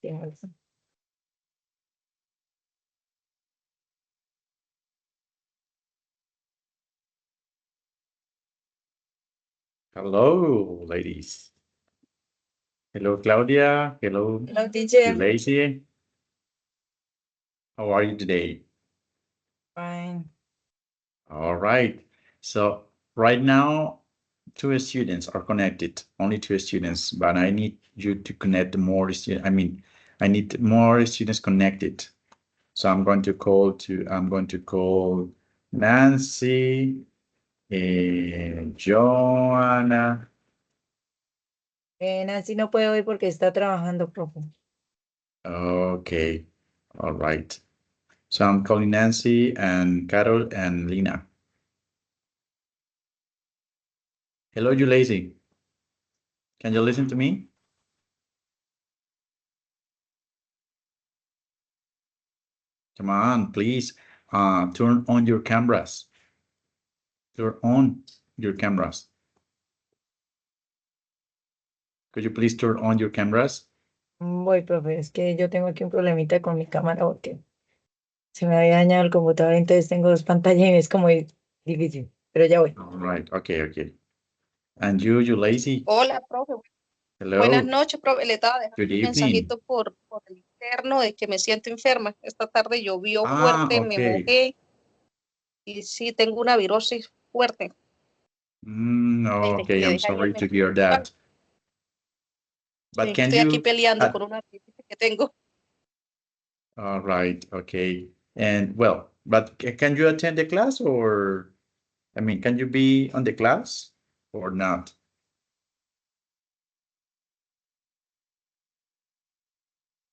tienes razón. Hello, ladies. Hello, Claudia. Hello, Hello, teacher. Lazy. How are you today? Fine. All right. So right now, two students are connected, only two students, but I need you to connect more students. I mean, I need more students connected. So I'm going to call Nancy, Joanna. Nancy no puede hoy porque está trabajando, profe. Okay. All right. So I'm calling Nancy and Carol and Lina. Hello, you lazy. Can you listen to me? Come on, please. Turn on your cameras. Turn on your cameras. Could you please turn on your cameras? Voy, profe, es que yo tengo aquí un problemita con mi cámara porque se me había dañado el computador, entonces tengo dos pantallas y es como difícil, pero ya voy. All right. Okay, okay. And you lazy. Hola, profe. Buenas Hello. noches, profe. Le estaba dejando Good un evening. mensajito por el interno de que me siento enferma. Esta tarde llovió fuerte, me Okay. mojé y sí, tengo una virosis fuerte. Okay, Le I'm dejé ahí el sorry to mensaje. hear that. But Sí, can estoy aquí you? peleando con una artritis que tengo. All right. Okay. And well, but can you attend the class or? I mean, can you be on the class or not?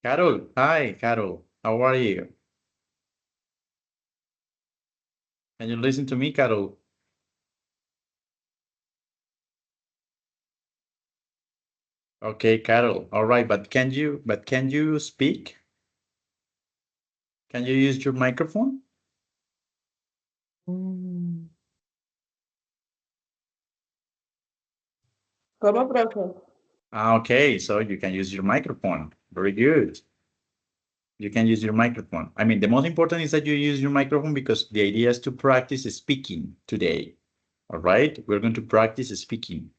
Carol, hi, Carol. How are you? Can you listen to me, Carol? Okay, Carol. All right, but can you speak? Can you use your microphone? Mm. ¿Cómo, profe? Okay, so you can use your microphone. Very good. You can use your microphone. I mean, the most important is that you use your microphone because the idea is to practice speaking today. All right, we're going to practice speaking.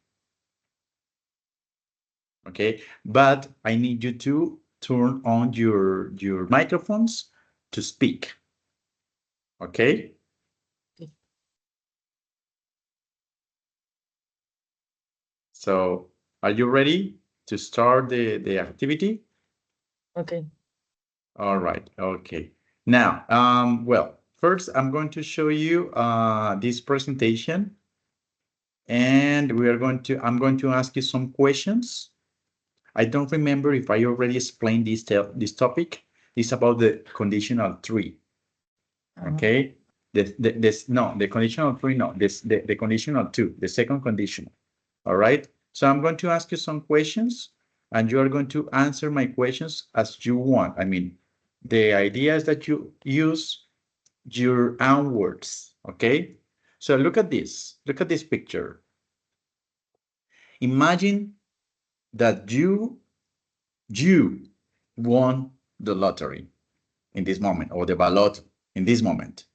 Okay, but I need you to turn on your microphones to speak. Okay. So are you ready to start the activity? Okay. All right. Okay. Now, well, first I'm going to show you this presentation, and I'm going to ask you some questions. I don't remember if I already explained this topic. It's about the conditional tree. Okay. The conditional three, no, the conditional two, the second condition. All right. So I'm going to ask you some questions and you are going to answer my questions as you want. I mean, the idea is that you use your own words. Okay. So look at this. Look at this picture. Imagine that you won the lottery in this moment or the ballot in this moment,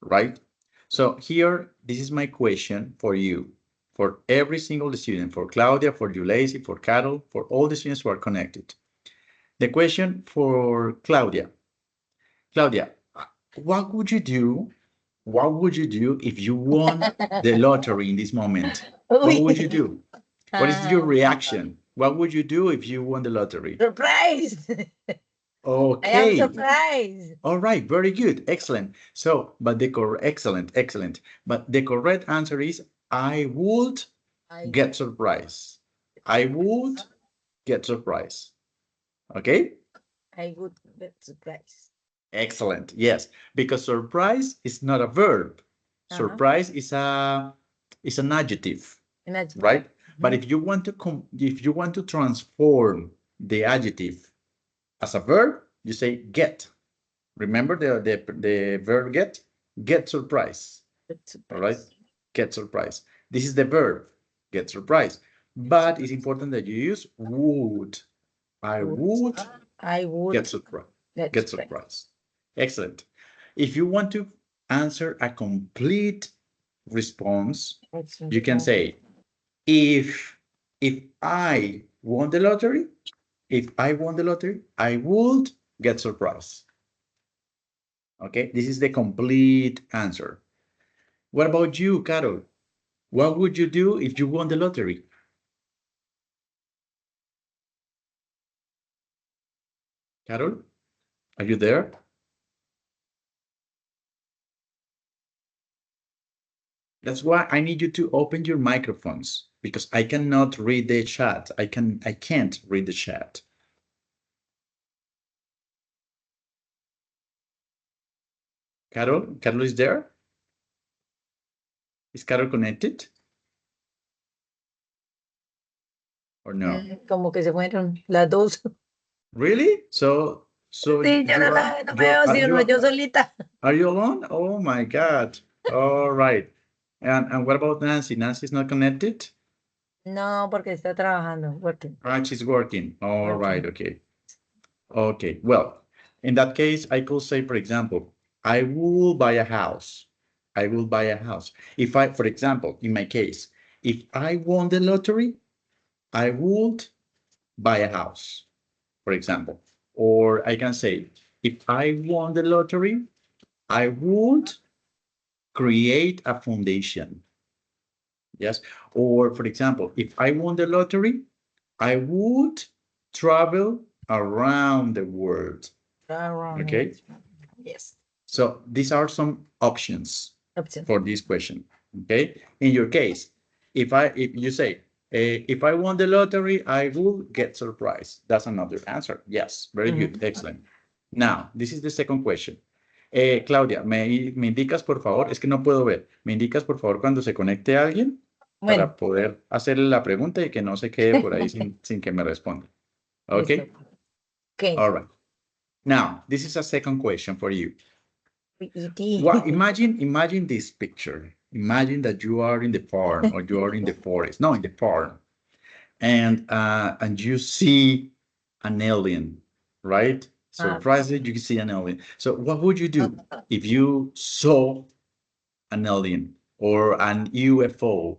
right? So here, this is my question for you, for every single student, for Claudia, for Yulesi, for Carol, for all the students who are connected. The question for Claudia. Claudia, what would you do? What would you do if you won the lottery in this moment? What would you do? What is your reaction? What would you do if you won the lottery? Surprise! I am Okay. surprised. All right, very good. Excellent. So, but excellent. But the correct answer is I would get surprised. I would get surprised. Okay? I would get surprised. Excellent. Yes, because surprise is not a verb. Surprise is an adjective, Imagine. right? But if you want to transform the adjective as a verb, you say get. Remember the verb get surprise. All right, get surprise. This is the verb get surprise, but it's important that you use would. I would I would get surprised. get Get surprised. surprised. Excellent. If you want to answer a complete response, you can say, if I won the lottery, I would get surprised. Okay, this is the complete answer. What about you, Carol? What would you do if you won the lottery? Carol, are you there? That's why I need you to open your microphones because I cannot read the chat. I can't read the chat. Carol is there? Is Carol connected? Or no? Como que se fueron las dos. Really? So Sí, yo you no, are no me veo si uno, yo solita. are you alone? Oh my God. All right. And what about Nancy? Nancy's not connected? No, porque está trabajando, working. Right, she's working. All right, Working. okay. Okay, well, in that case, I could say, for example, I will buy a house. I will buy a house. If I, for example, in my case, if I won the lottery, I would buy a house, for example. Or I can say, if I won the lottery, I would create a foundation. Yes. Or for example, if I won the lottery, I would travel around the world. Around Okay. it. Yes. So these are some options Option. for this question. Okay. In your case, if you say, if I won the lottery, I will get surprised. That's another answer. Yes. Very good. Excellent. Now, this is the second question. Claudia, ¿me indicas, por favor? Es que no puedo ver. ¿Me indicas, por favor, cuando se conecte alguien Bueno, para poder hacerle la pregunta y que no se quede por ahí sin que me responda? listo. Okay? Okay. All right. Now, this is a second question for you. E.T. What, imagine this picture. Imagine that you are in the farm or you are in the forest. No, in the farm. And you see an alien, right? Surprisingly, you see an alien. So what would you do if you saw an alien or an UFO?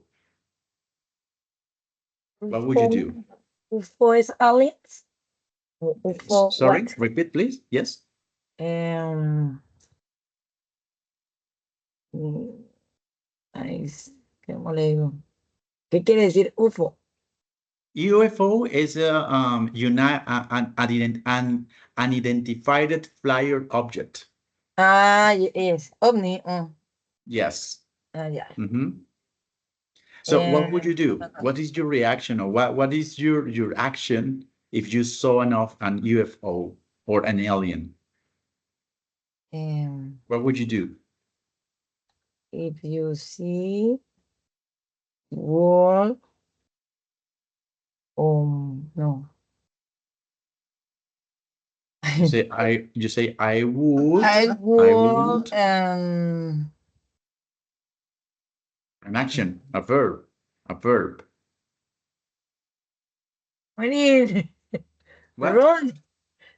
What would you do? UFO is aliens? UFO Sorry, what? repeat, please. Yes. Mm, ¿cómo le digo? ¿Qué quiere decir UFO? UFO is an unidentified flyer object. Yes. OVNI. Yes. Yeah. So what would you do? What is your reaction or what is your action if you saw an UFO or an alien? What would you do? If you see world, no. You say I would. I would. An action, a verb. What is What? run?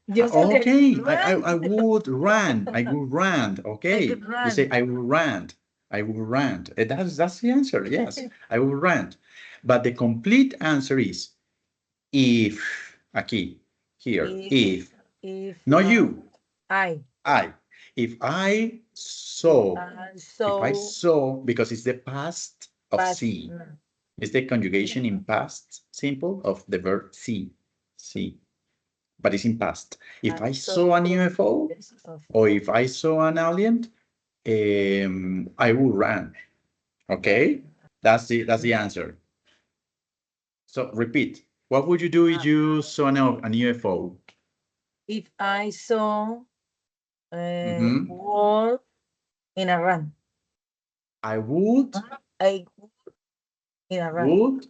Yo sé que Okay, run. I would run. I would run. Okay. I could run. You say I will run. I will run. That's the answer. Yes, I will run. But the complete answer is if. Aquí, here. If. No, you. I. If I saw. If I saw, because it's the past of see. It's the conjugation in past simple of the verb see. See. But it's in past. If I saw an UFO or if I saw an alien, I will run. Okay, that's the answer. So repeat. What would you do if you saw an UFO? If I saw wall in a run. I would. I in a run. Would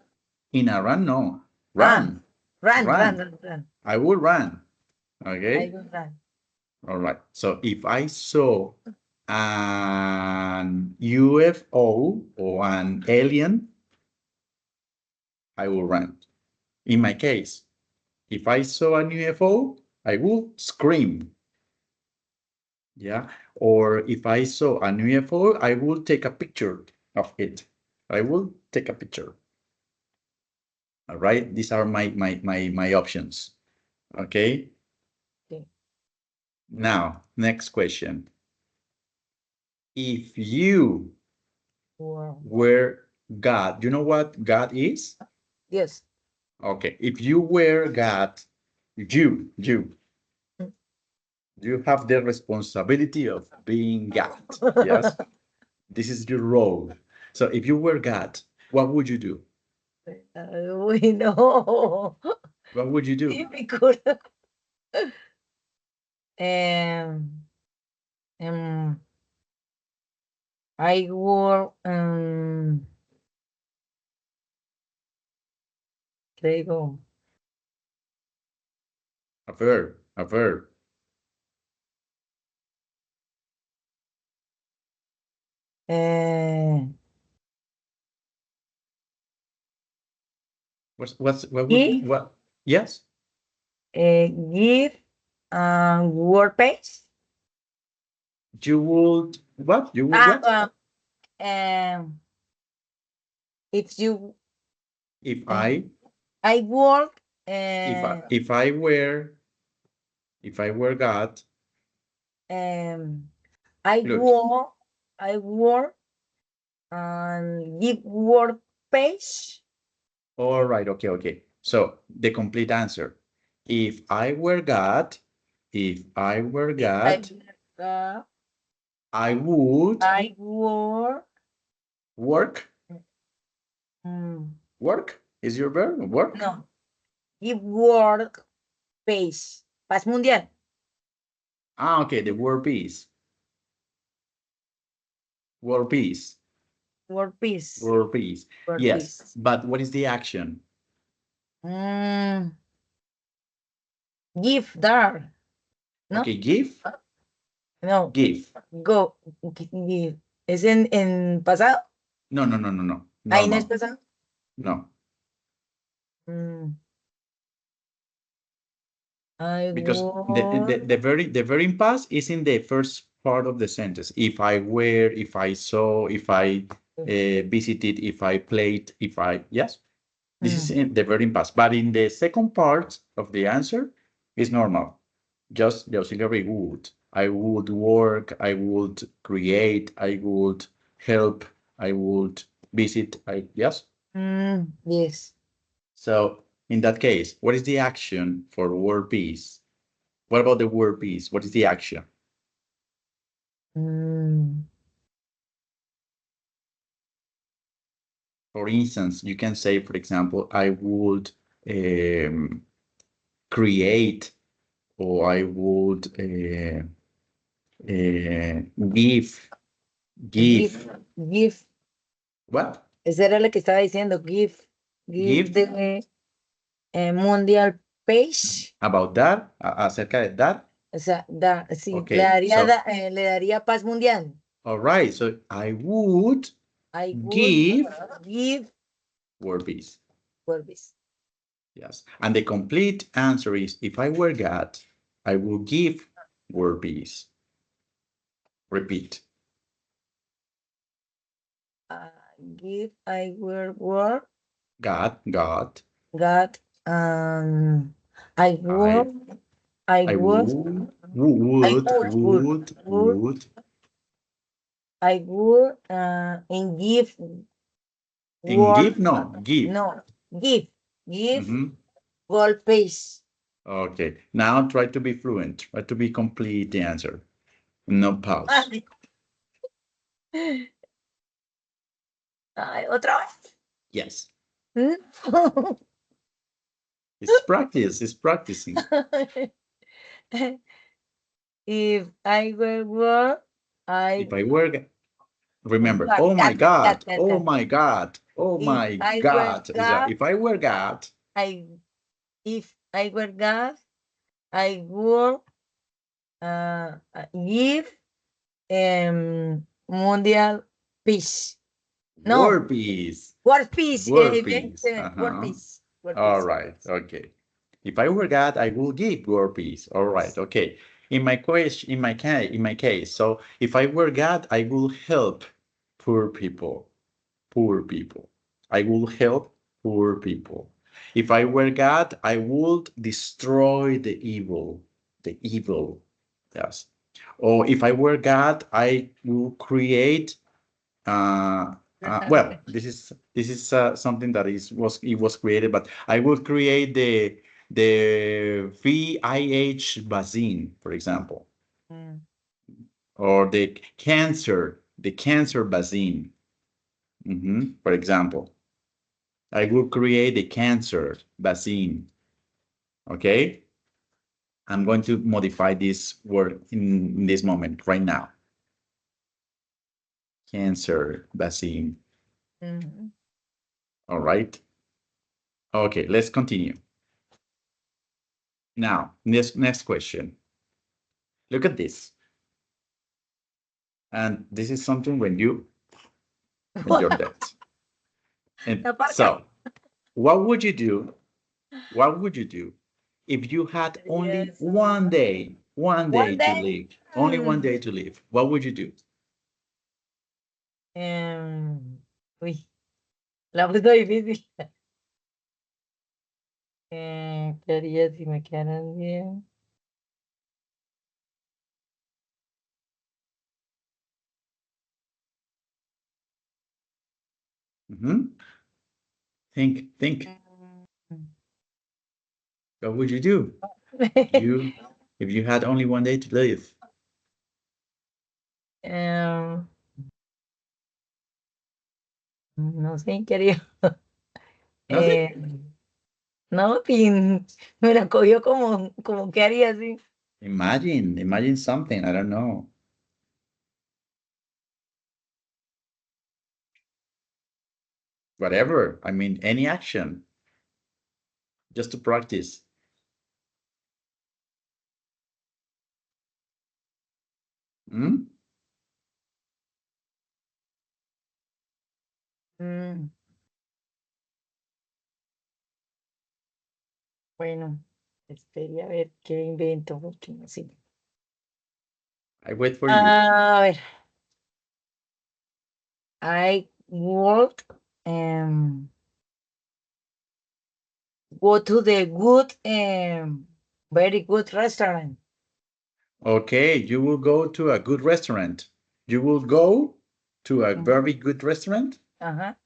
in a run? No, run. Run. I would run. Okay. I will run. All right. So if I saw an UFO or an alien, I will run. In my case, if I saw an UFO, I will scream. Yeah. Or if I saw an UFO, I will take a picture of it. I will take a picture. All right. These are my options. Okay. Okay. Now, next question. If you Wow. were God, you know what God is? Yes. Okay. If you were God, you Mm. you have the responsibility of being God. Yes. This is your role. So if you were God, what would you do? We know. What would you do? Difficult. Um, um, I work, creo, A verb, a verb. eh, What would give, what? Yes, give, word page. you would what? You would Ah, what? um, if you, If uh, I I work, if I if I were if I were God, um, I look. work, I work, and give word page. All right, okay, okay. So the complete answer. If I were God, if I were If I God, work, I would I work, work. mm, Work is your verb. Work. no, give word page. Paz mundial. Ah, okay. The word peace. World peace. World peace. World peace. World Yes, peace. but what is the action? Mm, give there. No, Okay, give, no, give. go. Give. ¿Es en pasado? No, no, no, no, no. Ahí no es Normal. pasado. No, Mm, I because the work. the verb in past is in the first part of the sentence. If I were, if I saw, if I visited, if I played, if I yes. This is in the verb in past. But in the second part of the answer is normal. Just the auxiliary would. I would work, I would create, I would help, I would visit. Yes. Yes. So in that case, what is the action for word peace? What about the word peace? What is the action? Mm, For instance, you can say, for example, I would create, or I would give, give. Give. what? Esa era la que estaba diciendo. Give. Give Give the mundial page. about that, acerca de that. O sea, sí, Okay, so, le daría paz mundial. all right, so I would I would give give world peace. world peace. Yes, and the complete answer is, if I were God, I will give world peace. Repeat. Give I will work God, God, God I I, work I I would would would I would and give and work give, no, give. no give Mhm. world peace. Okay, now try to be fluent, try to be complete the answer. No pause. Ay, ay, otra vez. Yes, ¿Mm? it's practice, it's practicing. If I will work If I I were, remember, God, oh my God, God, God, God, oh God. my God, oh If my I were God. So God if I were God, I if I were God I would give mundial peace. No, world peace, world peace. world peace. World Uh-huh. peace. World All peace. right, okay. If I were God, I will give world peace. All right, okay. In my question, in my case, so if I were God, I will help poor people. Poor people. I will help poor people. If I were God, I would destroy the evil. The evil. Yes. Or if I were God, I will create well, this is something that was created, but I would create the VIH vaccine, for example, Mm. or the cancer vaccine. For example, I will create the cancer vaccine. Okay, I'm going to modify this word in this moment right now. Cancer vaccine. Mhm. All right. Okay, let's continue. Now, next question. Look at this. And this is something when you're dead. And La parca. so, what would you do? What would you do if you had only Yes, no. one One day to day. live? Only one Mm. day to live. What would you do? Uy, la puso difícil. ¿Qué haría si me quedaran bien? Think. Mm. What would you do if you had only one day to live? Em, no sé, ¿qué haría? Nothing. Eh, no, me la cogió como ¿qué haría así? Imagine something. I don't know. Whatever. I mean, any action, just to practice. Hmm? Mm, bueno, espere a ver qué invento, porque no sé. I wait for you. A ver, I work go to the good, very good restaurant. Okay, you will go to a good restaurant. You will go to a Mhm. very good restaurant? Ajá.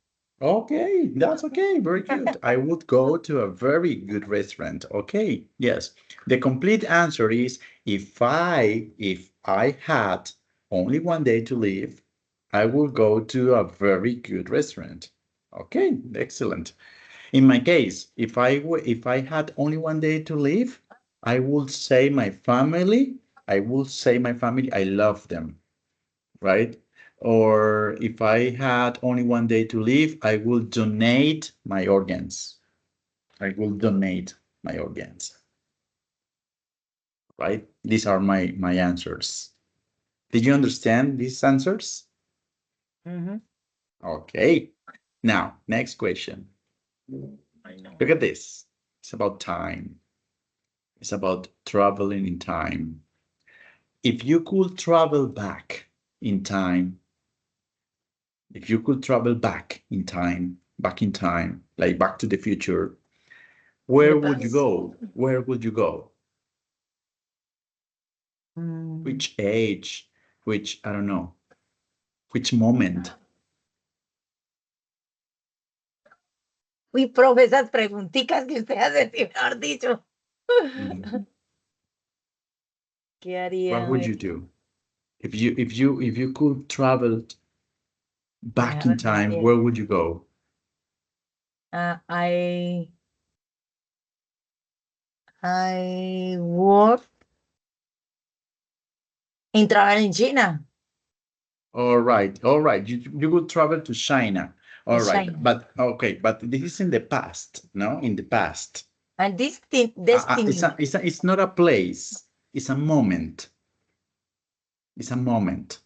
Okay, that's okay. Very good. I would go to a very good restaurant. Okay, yes. The complete answer is if I had only one day to live, I will go to a very good restaurant. Okay, excellent. In my case, if I had only one day to live, I would say my family, I love them, right? Or if I had only one day to live, I will donate my organs. I will donate my organs, right? These are my answers. Did you understand these answers? Mhm. Okay. Now, next question. Ay, no. Look at this. It's about time. It's about traveling in time. If you could travel back in time, if you could travel back in time, like Back to the Future, In where the would you past. go? Where would you go? Mm. Which age? Which, I don't know, which moment? Uy, profe, esas preguntitas que usted hace, sí, mejor dicho. Mhm. ¿Qué What haría? A would ver, you do? If you could travel back in déjame time, ver. where would you go? I work in travel in China. All right. You would travel to China. In All right, China. but okay, but this is in the past, no? In the past. And this destiny. It's not a place. It's a moment. It's a moment.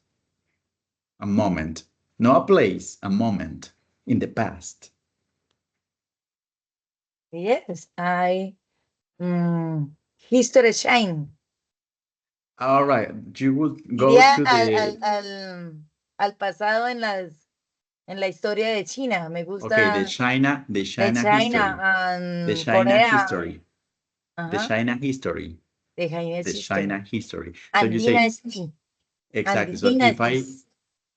A moment. Not a place. A moment in the past. Yes, I History Shine. All right, you would go Iría to the, al pasado en la historia de China. Me okay, gusta the de China history, China, the China Corea. history, the Ajá. China history, De Chinese the China history. history. So And you say, dynasty. And exactly. the So if I, dynasties.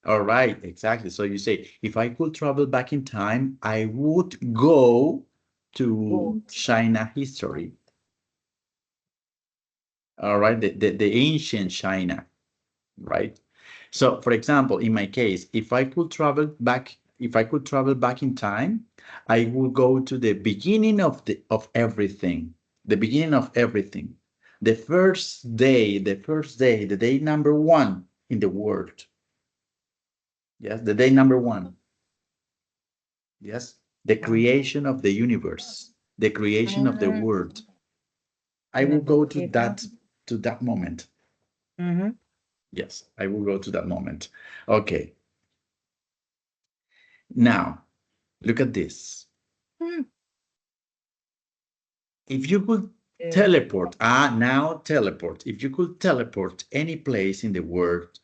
all right, exactly. So you say, if I could travel back in time, I would go to Good. China history. All right, the ancient China, right? So, for example, in my case, if I could travel back, if I could travel back in time, I would go to the beginning of everything, the beginning of everything, the day number one in the world. Yes, the day number one. Yes, the creation of the universe, the creation of the Mm, world. I en will el go principio. to that moment. Ujú. Yes, I will go to that moment. Okay. Now, look at this. Mm. If you could Eh, teleport, now teleport. If you could teleport any place in the world,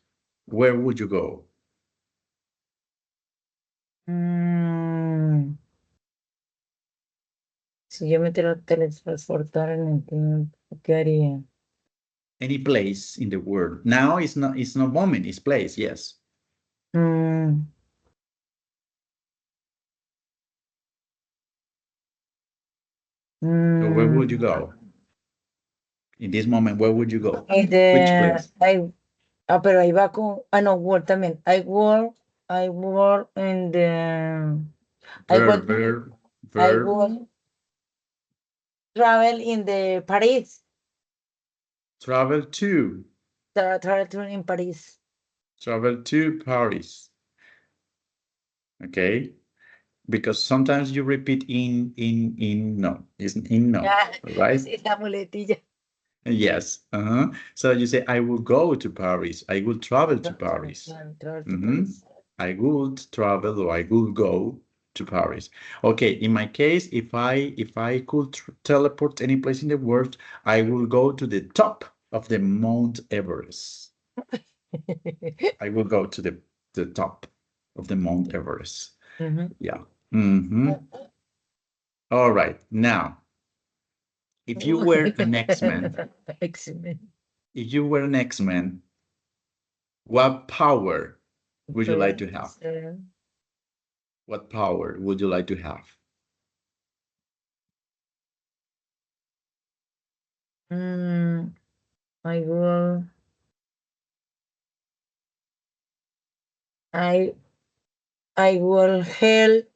where would you go? mm, si yo me teletransportara en el tiempo, ¿qué haría? Any place in the world. Now it's not moment, it's place, yes. Mm, So where would you mm, go? In this moment, where would you go? y Which de, place? pero ahí va con, no, work también. I work in the, I work, I Verb, work, travel in the Paris, travel to, travel in Paris. travel to Paris. Okay, because sometimes you repeat no, it's in no, Ah, right? es la muletilla. Yes. So you say, I will go to Paris. I will travel to Paris. Travel to Mhm. Paris. I would travel or I would go to Paris. Okay, in my case, if I could teleport any place in the world, I will go to the top of the Mount Everest. I will go to the top of the Mount Everest. Ujú. Yeah. Hmm. All right. Now, if you were an X-Men, X-Men. if you were an X-Men, what power would you like to have? Pues, What power would you like to have? mm, I will, I, I will help,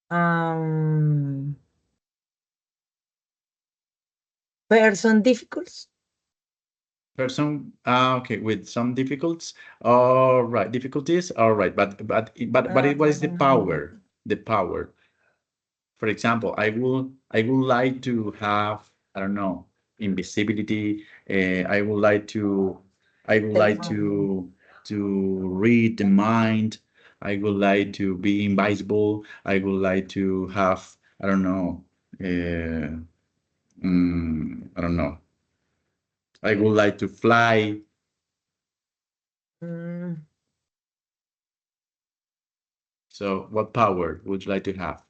um, person difficult. Okay, with some difficulties. All right, difficulties. All right, what is the Um, power? The power. For example, I would like to have, I don't know, invisibility. I would like to read the mind. I would like to be invisible. I would like to have, I don't know, uh, I don't know. I would like to fly. mm, So, what power would you like to have?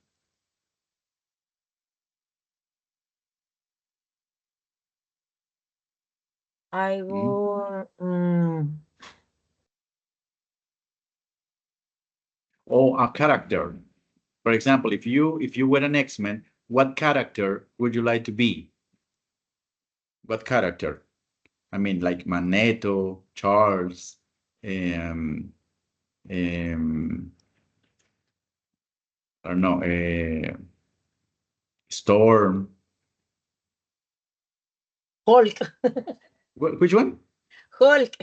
I Hmm? will, Or a character. For example, if you were an X-Men, what character would you like to be? What character? I mean, like Magneto, Charles, um, um, I don't know, Storm. Hulk. Which one? Hulk.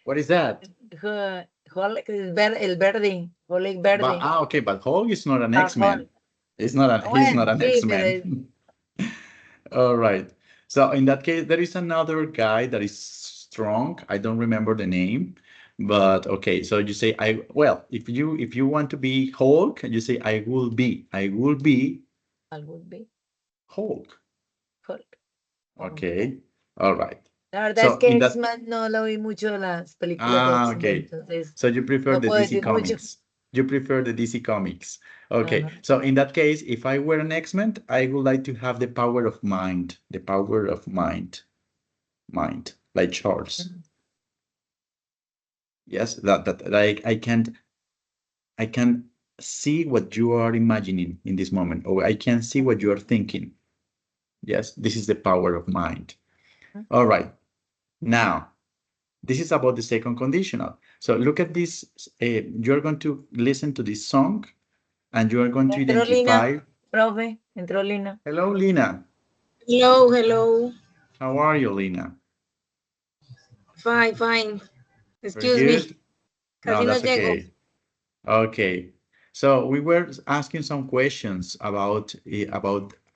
What is that? Hulk es el verde. Hulk verde. Okay, but Hulk is not an Hulk. X-Men. He's not Bueno, an sí, pero X-Men. All right. So in that case, there is another guy that is strong. I don't remember the name, but okay. So you say well, if you want to be Hulk, you say I will be algo be. Hulk. Hulk. Okay. All right. La verdad es So que in that, X-Men no lo vi mucho las películas de X-Men, okay. entonces So you prefer no the puedo DC decir mucho. comics. You prefer the DC comics. Okay. Ajá. So in that case, if I were an X-Men, I would like to have the power of mind. The power of mind. Mind. Like Charles. Yes, that like I can see what you are imagining in this moment, or I can see what you are thinking. Yes, this is the power of mind. All right. Now, this is about the second conditional. So look at this. You're going to listen to this song and you are going to Entró identify. Lina, profe, entró Lina. Hello, Lina. Hello, hello. How are you, Lina? Fine, fine. Very Excuse me. good. No, Casi no that's llego. okay. Okay. So we were asking some questions about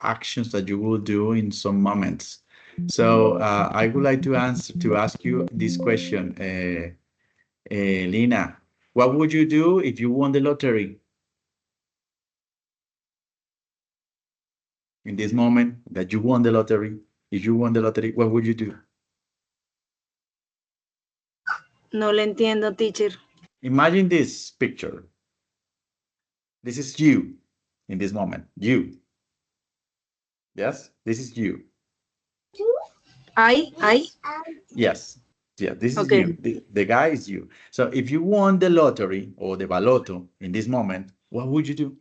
actions that you will do in some moments. So I would like to ask you this question, Lina. What would you do if you won the lottery? In this moment that you won the lottery, if you won the lottery, what would you do? No le entiendo, teacher. Imagine this picture. This is you in this moment. You. Yes, this is you. I. Yes. Yeah, this is Okay. you. The guy is you. So if you won the lottery or the baloto in this moment, what would you do?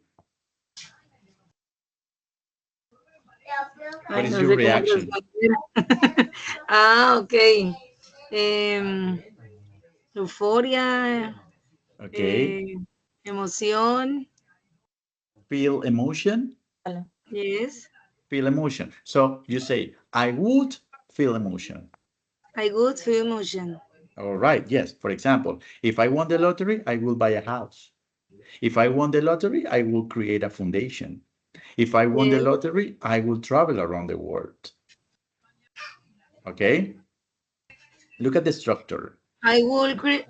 What Ay, is no your sé cómo reaction? responder. Ok. Em, euforia, Okay. emoción. Feel emotion? Hola. Yes. Feel emotion. So you say, I would feel emotion. I would feel emotion. All right. Yes. For example, if I won the lottery, I will buy a house. If I won the lottery, I will create a foundation. If I won the Yes. lottery, I will travel around the world. Okay? Look at the structure. I will create,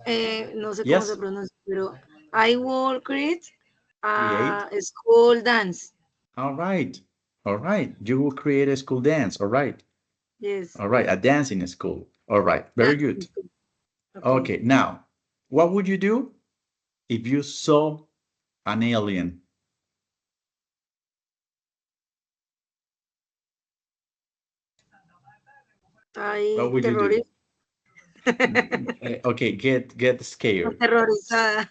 no sé cómo se Yes, pronuncia, pero I will create create. a school dance. All right. All right. You will create a school dance. All right. Yes. All right. A dance in a school. All right. Very Dance. good. Okay. Okay. Now, what would you do if you saw an alien? What Ay, would you do? Okay. Get scared. aterrorizada.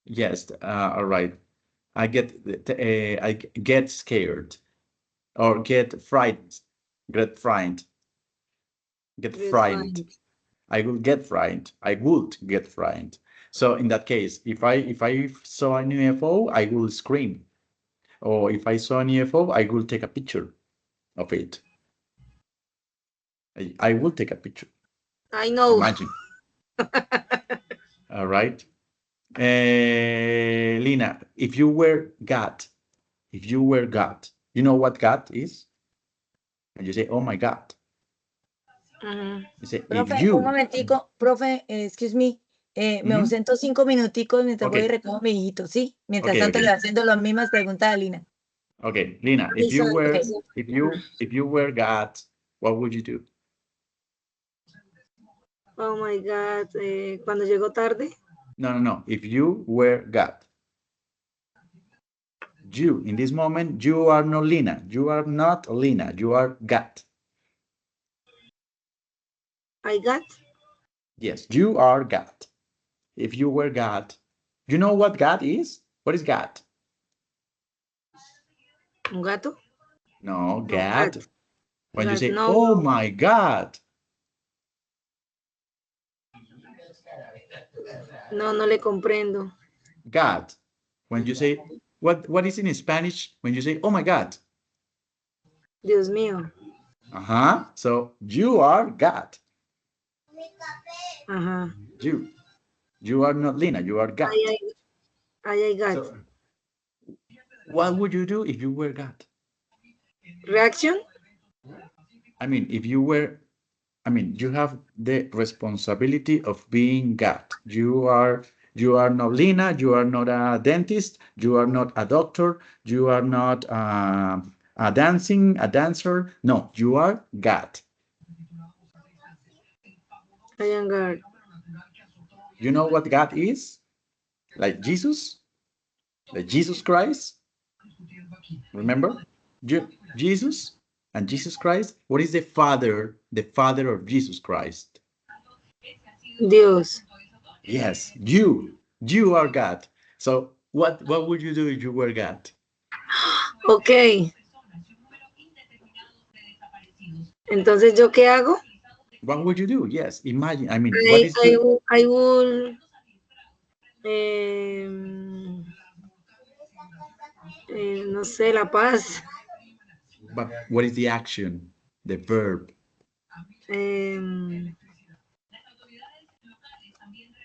Yes. All right. I get scared or get frightened. Get frightened. Get Great frightened. find. I will get frightened. I would get frightened. So in that case, if I saw an UFO, I will scream. Or if I saw an UFO, I will take a picture of it. I will take a picture. I know. Imagine. All right. Lina, if you were God, you know what God is? And you say, oh my God. Ujú. You say, if Profe, un you, momentico, profe, excuse me, me Mhm. ausento 5 minuticos mientras voy y Okay, recojo a mi hijito, ¿sí? Mientras okay, tanto le okay. voy haciendo las mismas preguntas a Lina. Okay, Lina, Ay, sorry. Okay. if you were God, what would you do? Oh my God. Cuando llegó tarde. No. If you were God, you in this moment, you are not Lina. You are not Lina. You are God. I got Yes, you are God. If you were God, you know what God is? What is God? un gato. No, No, cat. God. When you Cat. say, No, oh no. my God, No, no le comprendo. God. When you say, what is in Spanish when you say, oh my God? Dios mío. Uh-huh. So you are God. Ajá. You are not Lina. You are God. Ay, I got. So what would you do if you were God? Reaction. I mean, you have the responsibility of being God. You are not Lina, you are not a dentist, you are not a doctor, you are not a dancing, a dancer. No, you are God. I am God. You know what God is? Like Jesus? Like Jesus Christ? Remember? Jesus and Jesus Christ. What is the Father of Jesus Christ? Dios. Yes, you are God. So what would you do if you were God? Ok. Entonces, ¿yo qué hago? What would you do? Yes, imagine. I mean, what is I, the I will em, no sé, la paz. but what is the action? The verb. Em,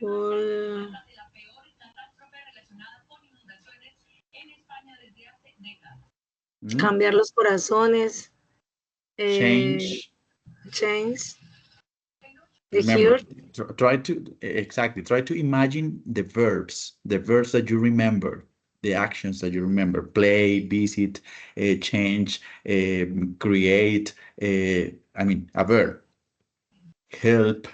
will Hmm? cambiar los corazones. Change. Change the Remember, heart. try to exactly try to imagine the verbs that you remember, the actions that you remember: play, visit, change, create. I mean, a verb. Help.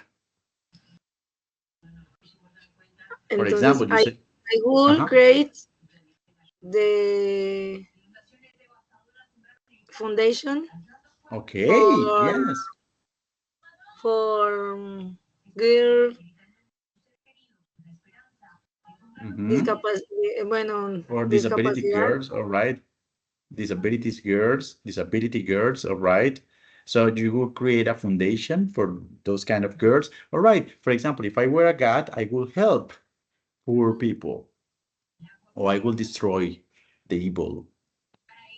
For Entonces, example, you say, I will uh-huh. create the foundation Okay, for yes. girl Mhm. bueno, For disability discapacidad. girls, all right. Disability girls, all right. So you will create a foundation for those kind of girls. All right. For example, if I were a god, I will help poor people, or I will destroy the evil.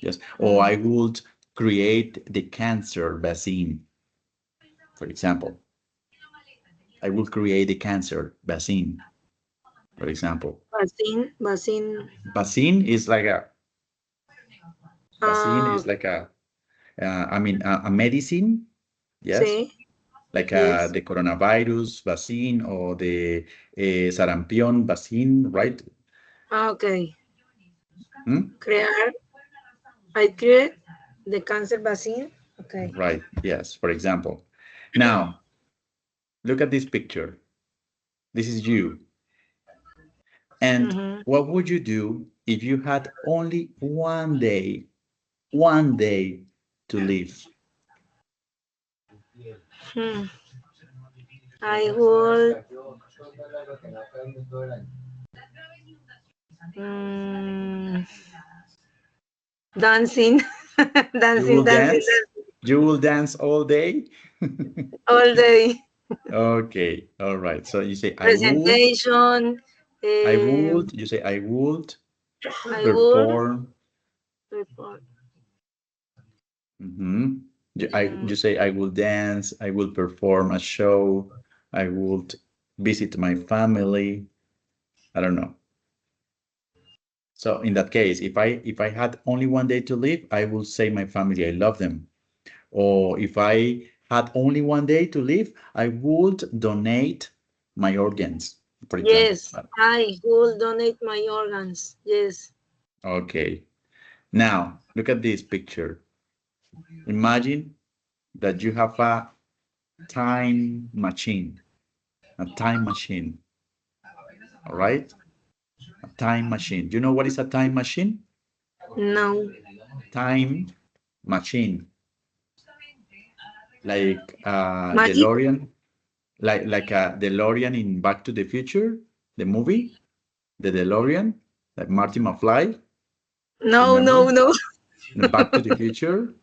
Yes. Or I would create the cancer vaccine, for example. I will create the cancer vaccine, for example. Vaccine. Vaccine is like a vaccine Ah, is like I mean, a medicine. Yes. sí, Like yes. the coronavirus vaccine or the sarampion vaccine, right? Ah, ok. Hmm? I create the cancer vaccine. Okay. Right. Yes. For example. Now, look at this picture. This is you. And Mhm. what would you do if you had only one day to live? Hmm. I would mm, dancing, You will dancing dance? You will dance all day? all day. Okay. All right. So you say, Presentation. you say, I would I would perform. report. Mm-hmm. Mm, You say, I will dance, I will perform a show, I would visit my family. I don't know. So in that case, if I had only one day to live, I will say my family, I love them. Or if I had only one day to live, I would donate my organs, for example. yes, I will donate my organs. Yes. Okay. Now, look at this picture. Imagine that you have a time machine, a time machine. All right? A time machine. You know what is a time machine? No. Time machine. Like Magic? DeLorean, like a DeLorean in Back to the Future, the movie, the DeLorean, like Marty McFly, No, remember? no, no. The Back to the Future.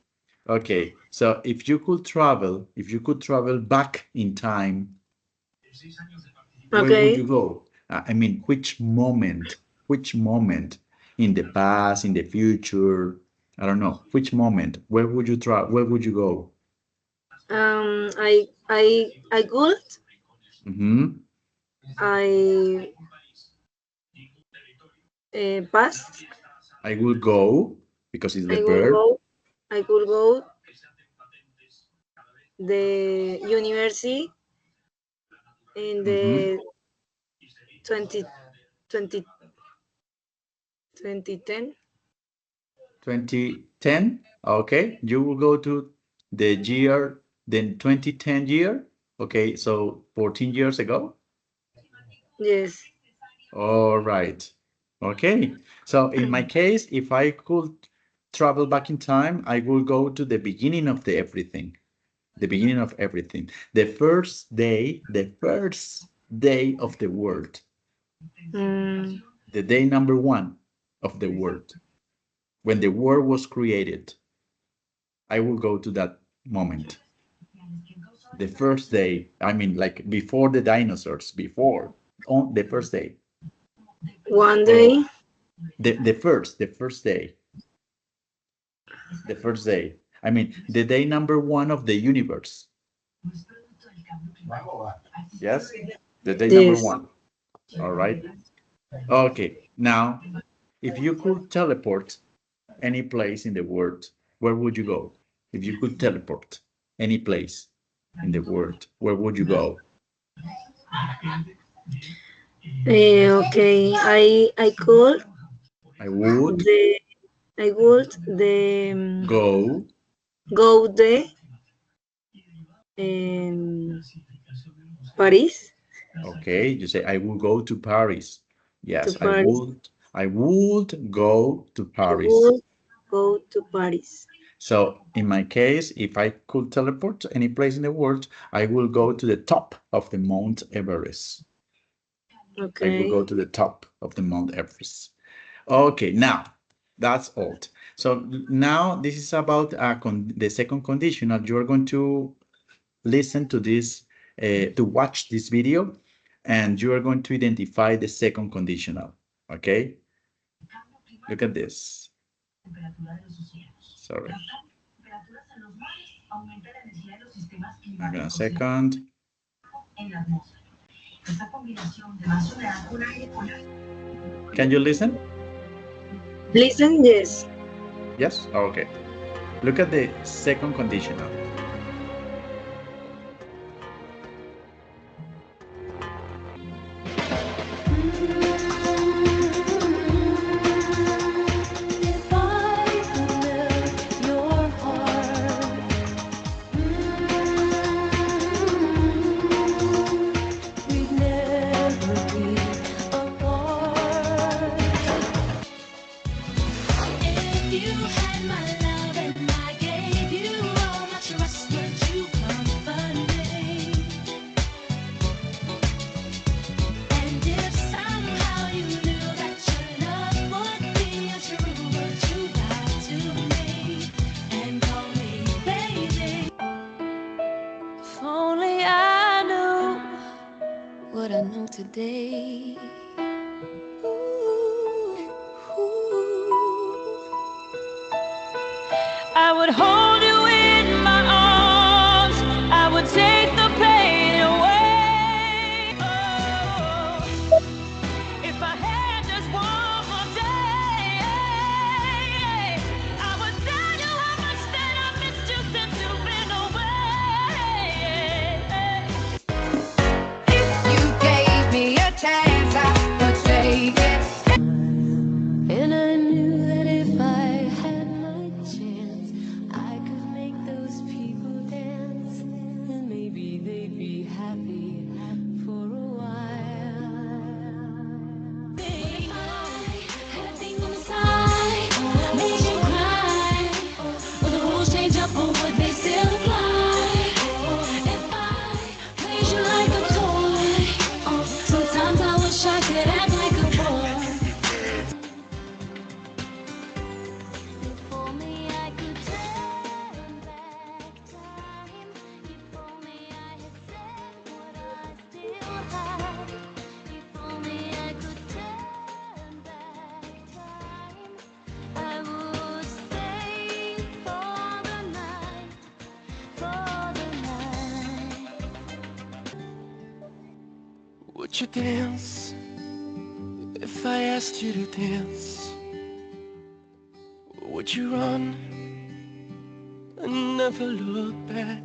Okay, so if you could travel back in time, where would you Okay. go? I mean, which moment in the past, in the future, I don't know, which moment, where would you try, where would you go? I could. Hmm. I pass. I will go because it's the I will verb. go. I could go the university in Hmm. the 20 20 2010. 2010. Okay, you will go to the year, then 2010 year. Okay, so 14 years ago. Yes. All right. Okay. So in my case, if I could travel back in time, I will go to the beginning of the everything. The beginning of everything. The first day of the world. Mm, The day number one of the world. When the world was created. I will go to that moment. The first day, I mean, like before the dinosaurs, before on the first day. one Oh, day. the first day, the first day. I mean, the day number one of the universe. Yes, the day number Yes. one. All right. Okay. Now, if you could teleport any place in the world, where would you go? If you could teleport any place in the world, where would you go? Okay. I call I would the I would the go. go the um, Paris Okay, you say I will go to Paris. to Yes, I Paris. would. I would go to I Paris. would go to Paris. So in my case, if I could teleport to any place in the world, I will go to the top of the Mount Everest. I will Okay. go to the top of the Mount Everest. Okay, now that's all. So now this is about the second conditional. You're going to listen to this, to watch this video, and you are going to identify the second conditional. Okay? Look at this. Sorry. Hang on a second. Can you listen? Listen, yes. Yes? Okay. Look at the second conditional. If I could melt your heart, we'd never be apart. If you had my love and I gave you all my trust, would you comfort me? And if somehow you knew that your love would be untrue, would you lie to me and call me baby? If only I knew what I know today. Ooh, ooh. I would hold you in my arms. I would take the pain away. Oh, if I had just one more day, I would tell you how much that I missed you since you've been away. If you gave me a chance, I would take it. And I knew that if I had my chance, I could make those people dance, and maybe they'd be happy for a while. If I had a thing on the side, made you cry, would the rules change up or would they still apply? If I played you like a toy, sometimes I wish I could act like a boy. If only I could turn back time. If only I had said what I still have. If only I could turn back time, I would stay for the night, for the night. Would you dance if I asked you to dance? Would you run and never look back?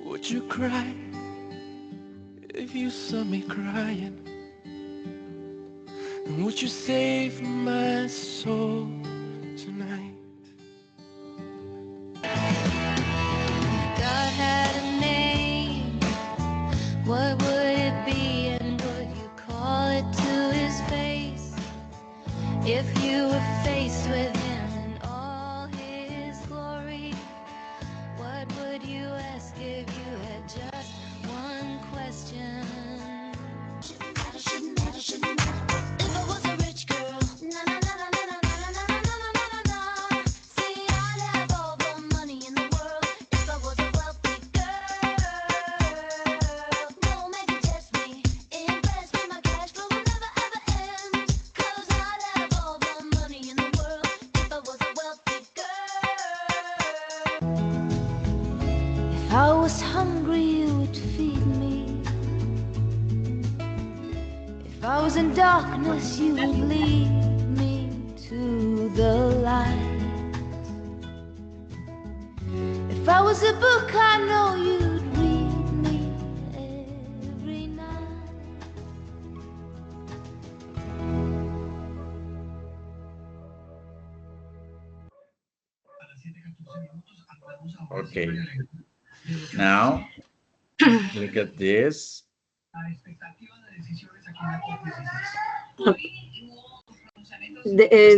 Would you cry if you saw me crying? And would you save my soul If I was hungry, you would feed me. If I was in darkness, you would lead me to the light. If I was a book, I know you'd read me every night. Okay. Now, look at this.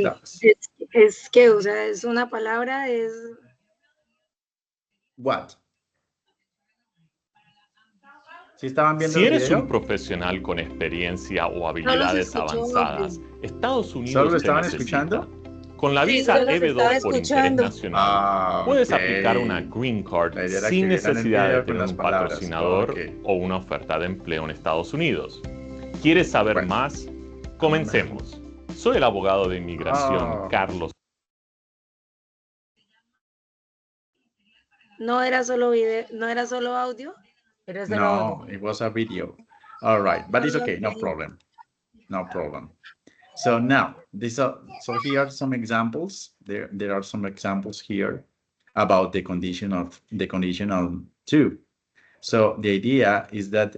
Stocks. Es que, o sea, es una palabra, es... What? ¿Sí estaban viendo Si el eres un video? profesional con experiencia o habilidades escucho, avanzadas, Estados ¿Solo Unidos lo te estaban necesita. escuchando? Con la Sí, visa solo se estaba EB2 por interés escuchando. nacional, puedes ok. aplicar una Green Card La idea era sin que vieran el necesidad de video con tener las un palabras. patrocinador Ok. o una oferta de empleo en Estados Unidos. ¿Quieres saber Bueno. más? Comencemos. Soy el abogado de inmigración, Oh. Carlos. No era solo video, no era solo audio. Pero solo No, audio. it was a video. All right, but it's okay, no Okay. problem. No problem. So now, so here are some examples. There are some examples here about the conditional two. So the idea is that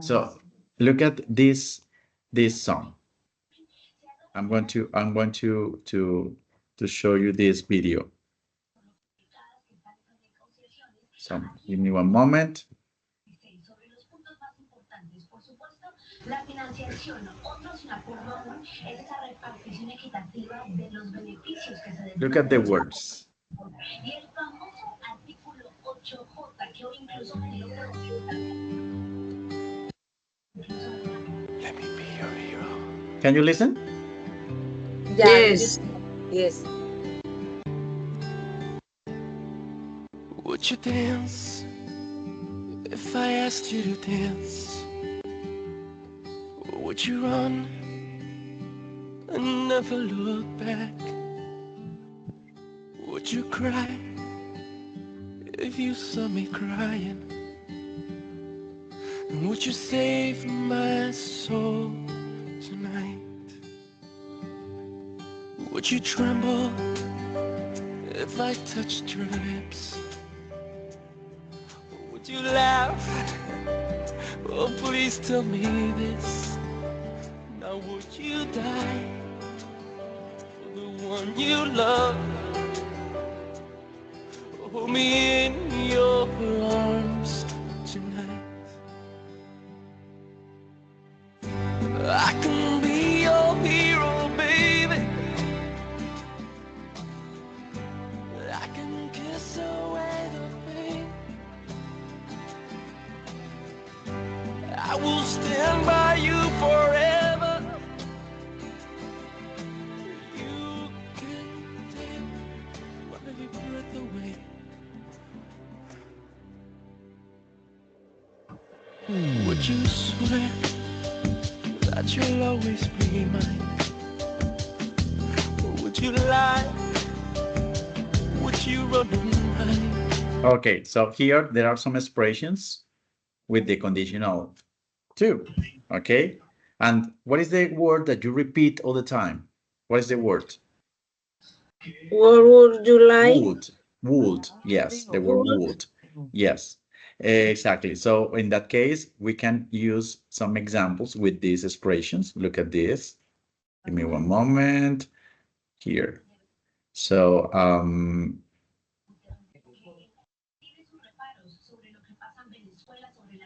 so look at this song. I'm going to show you this video. So give me one moment. La financiación, otro sin acuerdo aún, es esa repartición equitativa de los beneficios que se Look at the words. y el famoso artículo 8J que hoy incluso Can you listen? Yes. Yes. Would you dance if I asked you to dance? Would you run and never look back? Would you cry if you saw me crying? And would you save my soul tonight? Would you tremble if I touched your lips? Would you laugh? Oh, please tell me this. Now would you die for the one you love? Hold me in your arms tonight. I can be your hero, baby. I can kiss away the pain. I will stand by you forever. You can take my breath away. Would you swear that you'll always be mine? Or would you lie? Would you run and hide? Okay, so here there are some expressions with the conditional two. Okay, and what is the word that you repeat all the time? What is the word? What would you like? Would, yes, the word would, yes, exactly. So in that case, we can use some examples with these expressions. Look at this. Give me one moment here. So,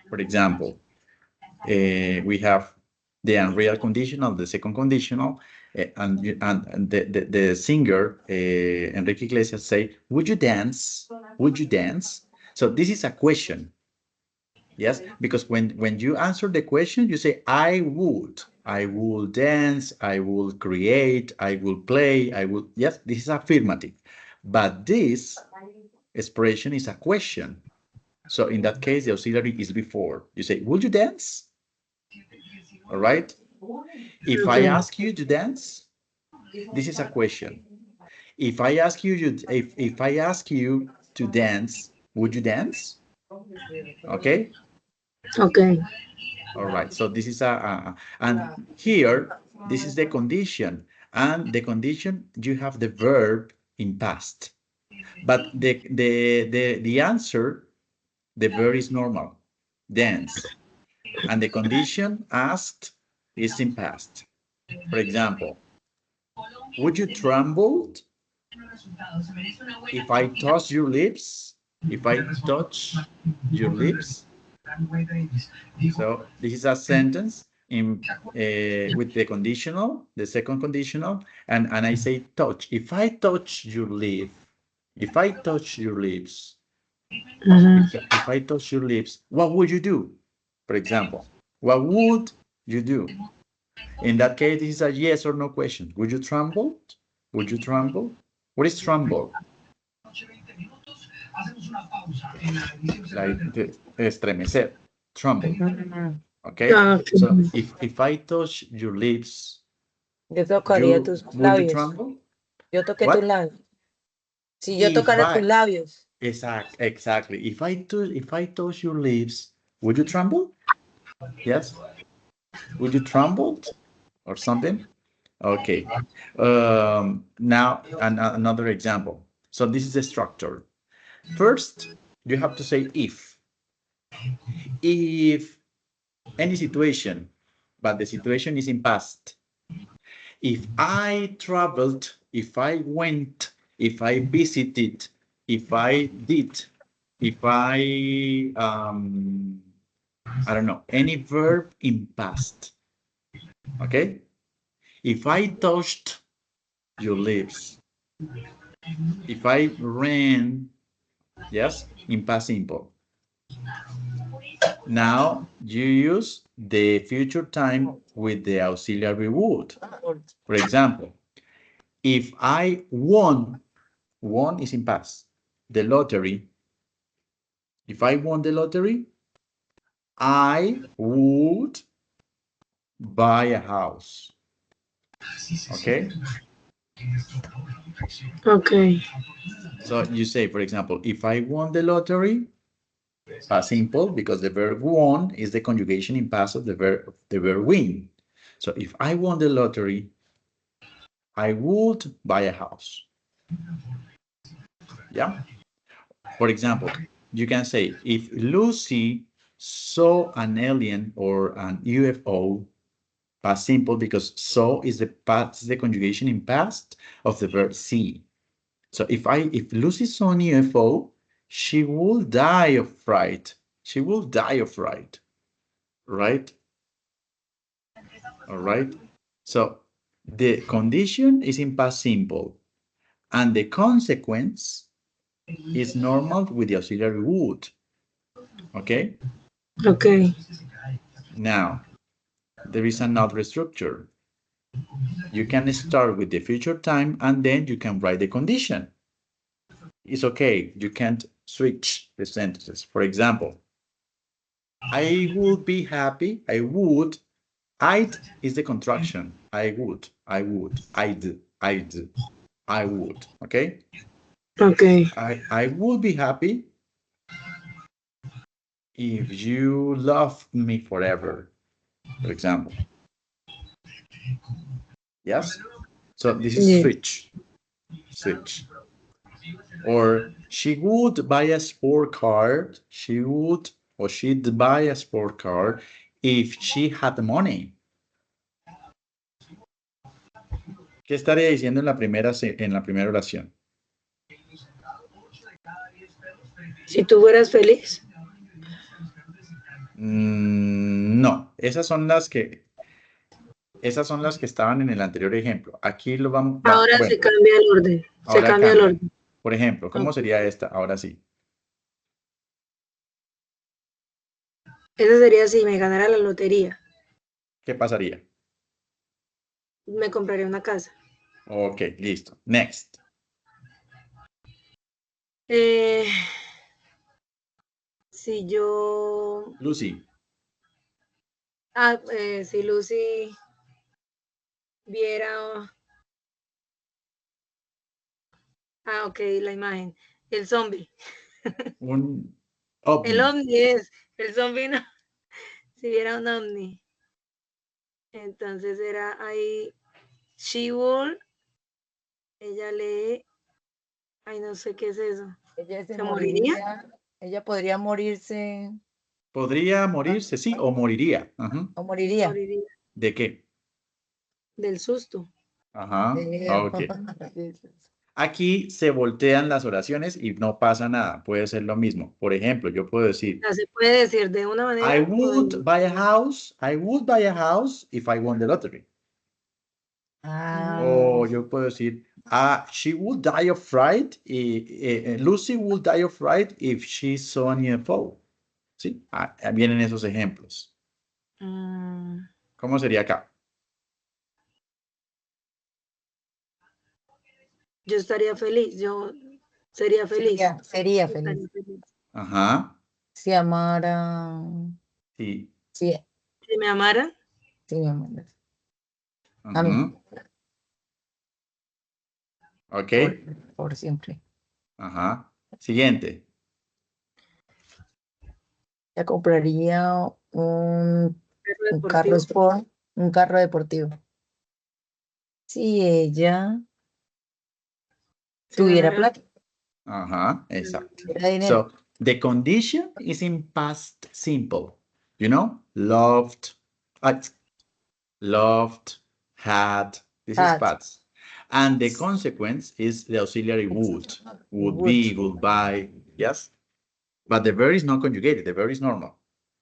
for example, we have the unreal conditional, the second conditional, and the singer, Enrique Iglesias, say, would you dance? Would you dance? So this is a question. Yes, because when you answer the question, you say, I will dance, I will create, I will play, I will, yes, this is affirmative. But this expression is a question. So in that case, the auxiliary is before. You say, would you dance? All right. If I ask you to dance, this is a question. If I ask you, if I ask you to dance, would you dance? Okay. Okay. All right. So this is and here, this is the condition, and the condition you have the verb in past, but the answer, the verb is normal, dance, and the condition asked is in past. For example, would you tremble if I touch your lips? If I touch your lips? So this is a sentence in with the conditional, the second conditional, and I say touch. If I touch your lip, if I touch your lips, if I touch your lips, what would you do? For example, what would you do? In that case, this is a yes or no question. Would you tremble? Would you tremble? What is tremble? Like estremecer, tremble. Okay. Okay. So if I touch your lips, Yo tocaría tus would you labios. tremble? Yo toqué What? tus labios. Si yo If tocara tus I labios. exactly. If I touch your lips, would you tremble? Yes. Would you tremble or something? Okay. Now another example. So this is the structure. First, you have to say if. If any situation, but the situation is in past. If I traveled, if I went, if I visited, if I did, if I don't know, any verb in past. Okay? If I touched your lips, if I ran, yes, in past simple. Now you use the future time with the auxiliary would. For example, if I won is in past, the lottery. If I won the lottery, I would buy a house. Okay? Okay. So you say, for example, if I won the lottery, past simple, because the verb won is the conjugation in past of the verb win. So if I won the lottery, I would buy a house. Yeah? For example, you can say, if Lucy saw an alien or an UFO, past simple, because saw is the conjugation in past of the verb see. So if Lucy saw an UFO, she will die of fright. She will die of fright. Right? All right. So the condition is in past simple, and the consequence is normal with the auxiliary would. Okay? Okay. Now, there is another structure. You can start with the future time and then you can write the condition. It's okay. You can't switch the sentences. For example, I would be happy. I would. I'd is the contraction. I would. I would. I'd. I'd. I would. Okay? Okay. I would be happy if you love me forever, for example. Yes? So this is Yeah. switch. Switch. Or she would buy a sport car. She would or she'd buy a sport car if she had money. ¿Qué estaría diciendo en la primera oración? Si tú fueras feliz. No, esas son las que estaban en el anterior ejemplo. Aquí lo vamos. Ahora Bueno, se cambia el orden. Se ahora cambia el cambia. orden. Por ejemplo, ¿cómo Ok. sería esta? Ahora sí. Esa sería si me ganara la lotería. ¿Qué pasaría? Me compraría una casa. Ok, listo. Next. Si yo... Lucy. Si Lucy viera Ah, ok, la imagen. El zombie. Un El ovni. ovni es. El zombie no. Si viera un ovni. Entonces era ahí. She would. Ella lee. Ay, no sé qué es eso. Ella se ¿Se moriría? moriría, ella podría morirse Podría morirse, sí, o moriría. Ajá. o moriría. Moriría. ¿De qué? Del susto. Ajá. Eh, Ok. Aquí se voltean las oraciones y no pasa nada. Puede ser lo mismo. Por ejemplo, yo puedo decir, Ya se puede decir de una manera I o de would buy a house. I would buy a house if I won the lottery. Ah, O yo puedo decir, she would die of fright. Lucy would die of fright if she saw an UFO. ¿Sí? Vienen esos ejemplos. Mm, ¿Cómo sería acá? yo estaría feliz. Yo sería feliz. sería feliz. Estaría feliz. Ajá. Si amara, Sí. sí, Si me amaran, sí, me amara. A mí, Ujú. Ok. por siempre. Ajá. Siguiente. Ya compraría carro un carro deportivo. sport, un carro deportivo. Si ella Si tuviera ganara, plata, Ajá. Exacto. tuviera dinero. So the condition is in past simple. You know, uh, loved, had. This is Had. past. And the consequence is the auxiliary would Would. be, would buy. Yes. But the verb is not conjugated. The verb is normal.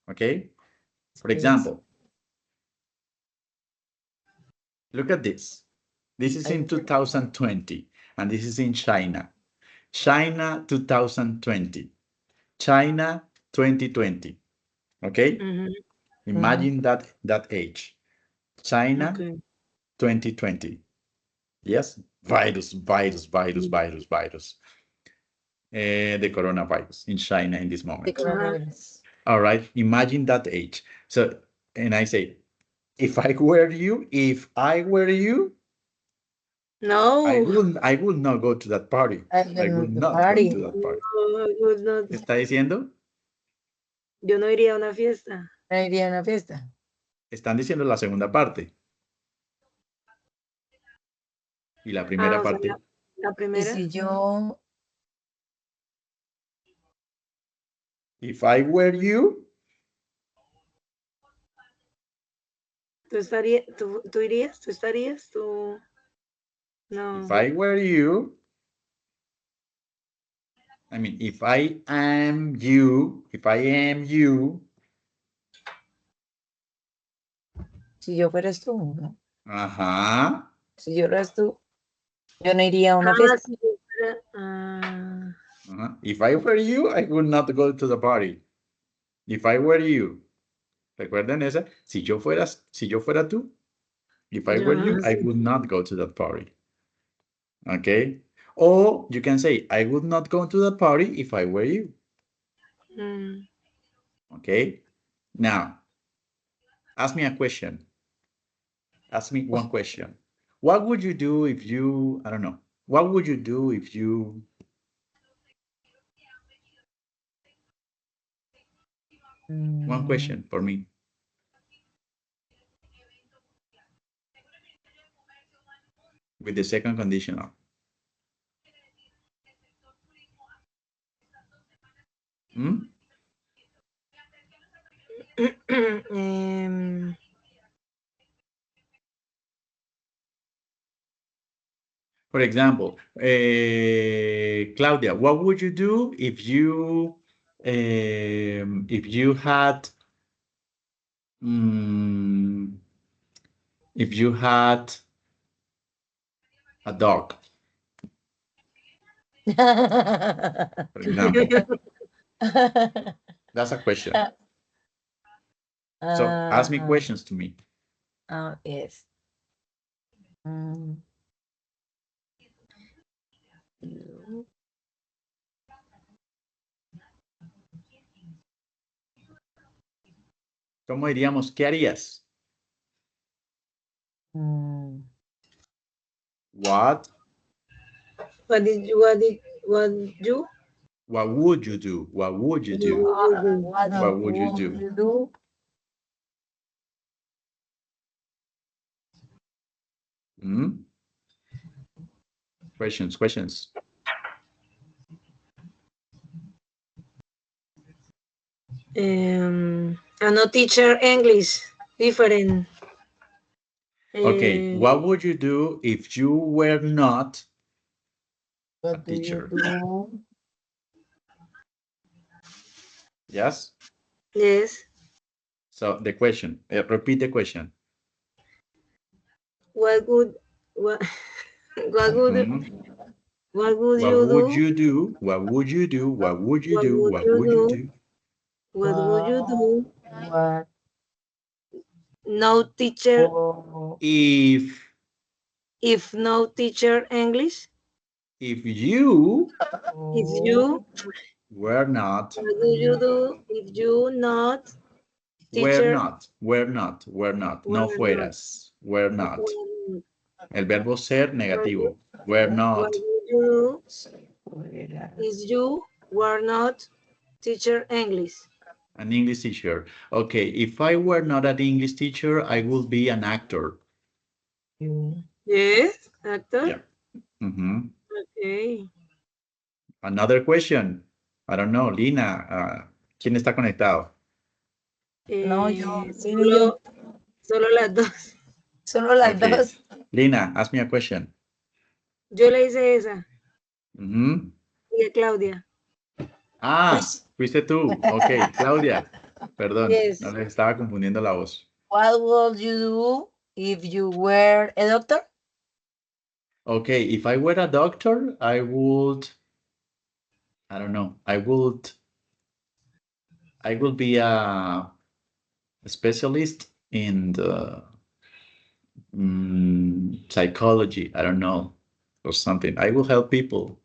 Okay. For Yes. example, look at this. This is in 2020, and this is in China. China 2020. China 2020. Okay? ujú, Imagine that age. China ok. 2020. Yes? Virus. The coronavirus in China in this The moment. Ajá. coronavirus. All right. Imagine that age. So, and I say, if I were you, No, I would not go to that party. I I will would the not go to party. that party. no, I would not. ¿Qué está diciendo? Yo no iría a una fiesta. No iría a una fiesta. Están diciendo la segunda parte. Y la primera Ah, o sea, la, parte. la Y primera. si yo, If I were you, ¿Tú estarías, tú irías, tú estarías, tú? No. if I were you, I mean, if I am you, si yo fueras tú, ¿no? ajá, Si yo fueras tú, yo no iría a una Ah, fiesta. si yo fuera, ah, ajá. If I were you, I would not go to the party. If I were you. ¿Recuerden esa? Si yo fuera tú, if I were yo, you, I would not go to that party. Okay? Or you can say, I would not go to that party if I were you. mm, Okay? Now, ask me a question. Ask me one question. What would you do if you, I don't know, what would you do if you, one Mm, question for me. With the second conditional. Hmm? em, For example, Claudia, what would you do if you had mm, if you had a dog, for example? That's a question. So ask me Ah, questions to me. yes. Mm, ¿Cómo diríamos? ¿Qué harías? mm, What What you? What would you do? What would you do? What would you do? You do? Hmm? Questions. I'm not teacher English. Different. Okay, what would you do if you were not a What do you teacher? do? Yes? Yes. So the question, repeat the question. What would what what would Mhm. what would What you would do? you do? What would you do? What would you What do? would What you would you do? do? What would you do? What? No teacher. Oh, If No teacher English. you If you. were not, What do you do if you not teacher? were not, no Were not. fueras, were not. Were not. El verbo ser negativo, were What not. would you fuera. do if you were not teacher English? An English teacher. Okay, if I were not an English teacher, I would be an actor. You. Yes, actor. Yeah. Mhm. Okay. Another question. I don't know, Lina, ¿quién está conectado? No, yo, sí, Solo, yo. solo las dos. Solo las Okay. dos. Lina, ask me a question. Yo le hice esa. Mhm. Y a Claudia. Ah, fuiste tú. Ok, Claudia. Perdón, Yes. no les estaba confundiendo la voz. What would you do if you were a doctor? Okay, if I were a doctor, I don't know, I would be a specialist in the psychology, I don't know, or something. I will help people.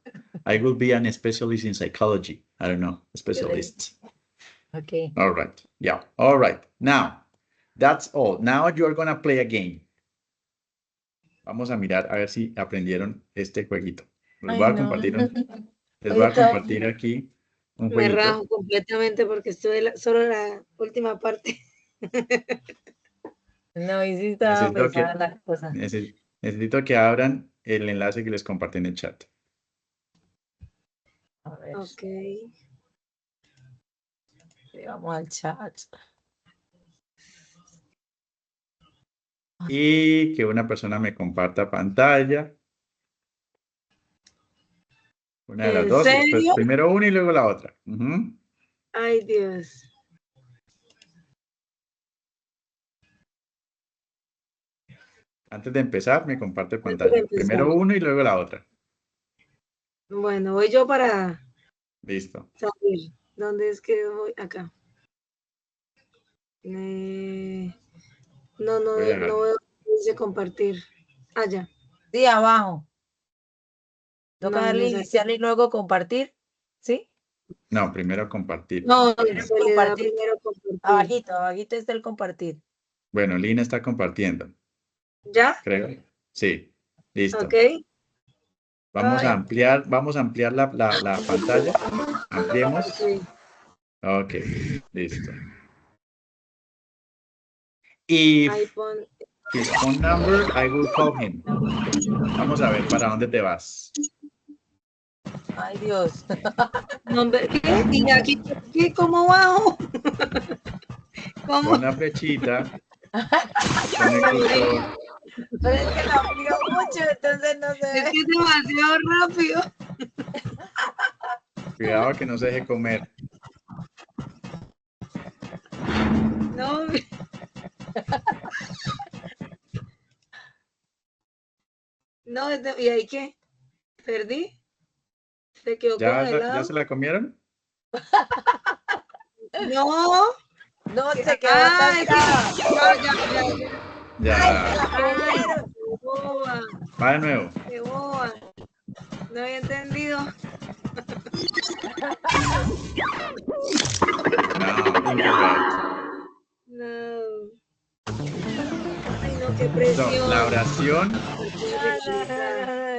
I will be an specialist in psychology. I don't know, specialist. Okay. All right. Yeah. All right. Now, that's all. Now you're going to play a game. Vamos a mirar a ver si aprendieron este jueguito. Les voy Ay, a no. compartir, les Hoy voy a estaba- compartir aquí un Me jueguito. rajo completamente porque estoy solo la última parte. No, y sí estaba Necesito pesada que, la cosa. necesito que abran el enlace que les compartí en el chat. A ver, Ok. vamos al chat. Y que una persona me comparta pantalla. Una de las ¿En dos. Y después serio? primero una y luego la otra. Ujú. Ay, Dios. Antes de empezar, me comparte de pantalla. empezar. Primero uno y luego la otra. Bueno, voy yo para Listo. saber. ¿Dónde es que voy? Acá. No Voy a veo. Dice compartir. Allá. Sí, abajo. Toca No, darle me sale. iniciar y luego compartir. ¿Sí? No, primero compartir. No, se le da Compartir. primero compartir. Abajito está el compartir. Bueno, Lina está compartiendo. ¿Ya? Creo. Sí. Listo. Ok. Vamos Ay. a ampliar la pantalla. Ampliemos. Ok, listo. If Ahí pon. his phone number, I will call him. Vamos a ver para dónde te vas. Ay, Dios. Nombre, ¿qué? ¿Y aquí qué? ¿Cómo bajo? ¿Cómo? Pon la flechita. Pon el cursor. Pero es que la abrió mucho, entonces no se Es ve. que es demasiado rápido. Cuidado que no se deje comer. No. No, ¿y ahí qué? ¿Perdí? ¿Se quedó ¿Ya congelado? se la comieron? No. No, se quedó Ay, atascada. Ya. Ay, Qué boba. Va de nuevo. Qué boba. No había entendido. No, incorrect. No. Ay, no, qué So, presión. la oración,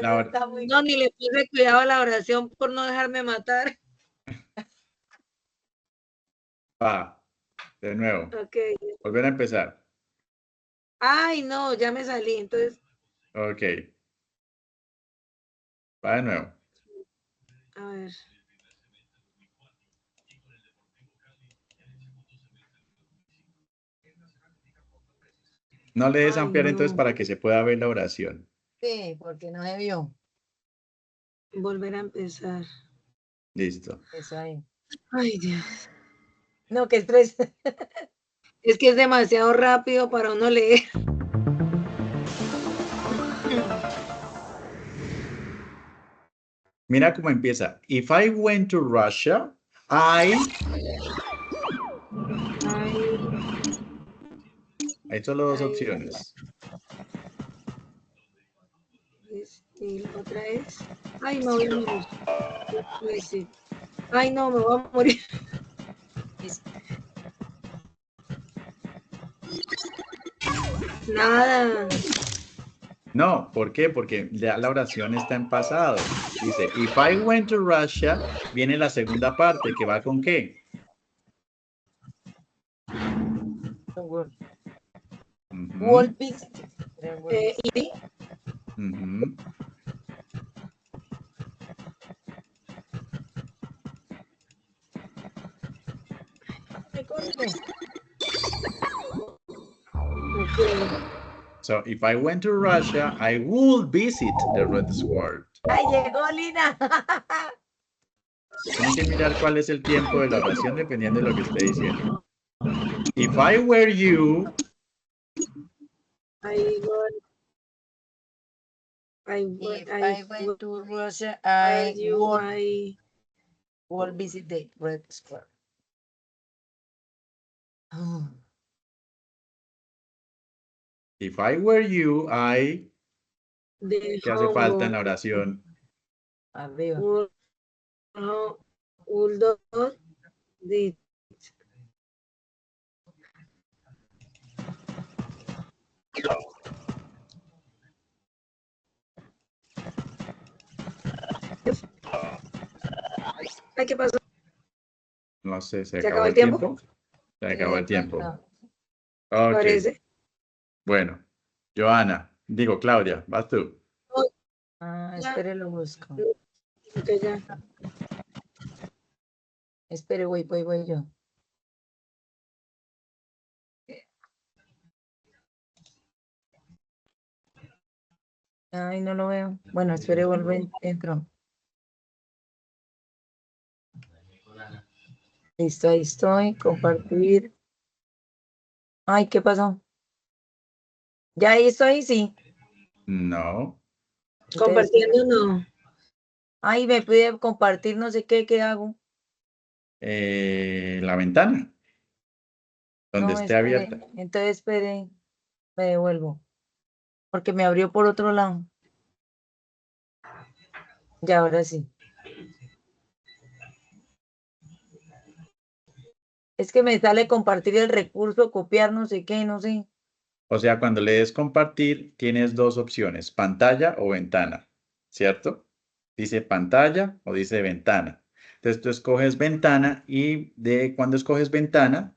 La or- está muy... No, ni le puse cuidado a la oración por no dejarme matar. Va, de nuevo. Ok. Volver a empezar. Ay, no, ya me salí. Entonces, Ok. Va de nuevo. a ver. No le des Ay, ampliar entonces no. para que se pueda ver la oración. Sí, porque no se vio. Volver a empezar. Listo. Eso ahí. Ay, Dios. No, qué estrés. Es que es demasiado rápido para uno leer. Mira cómo empieza. If I went to Russia, I... Ay, Hay solo dos ay, opciones. y la otra es. Ay, me voy a morir. Ay, sí. Ay, no, me voy a morir. Nada. No, ¿por qué? Porque ya la oración está en pasado. Dice, if I went to Russia, viene la segunda parte, que va con qué. World Ujú, visit. Y ujú. Ay, córreme. ok. So, if I went to Russia, I would visit the Red Sword. Ay, llegó Lina. Tienen que mirar cuál es el tiempo de la oración dependiendo de lo que esté diciendo. If I were you, I got, If I I went to Russia, were I you, would visit the Red Square. Oh, if I were you, I... the ¿Qué hace falta en la home oración? arriba. would did. Ay, ¿qué pasó? No sé, ¿se ¿Se acabó acabó el el tiempo? tiempo? Se Sí, acabó de el tiempo. pronto. Ok, Parece. bueno. Joana, digo Claudia, vas tú. Ah, Ya. espere, lo busco. Ok, ya. Espere, voy yo. Ay, no lo veo. Bueno, espere, entro. Listo, ahí estoy. Compartir. Ay, ¿qué pasó? Ya ahí estoy, sí. No. Entonces, Compartiendo no. ay, me pide compartir, no sé qué hago. La ventana, donde No, esté espere. abierta. Entonces, espere, me devuelvo. Porque me abrió por otro lado. Ya, ahora sí. Es que me sale compartir el recurso, copiar, no sé qué, no sé. O sea, cuando le des compartir, tienes dos opciones, pantalla o ventana, ¿cierto? Dice pantalla o dice ventana. Entonces tú escoges ventana y cuando escoges ventana,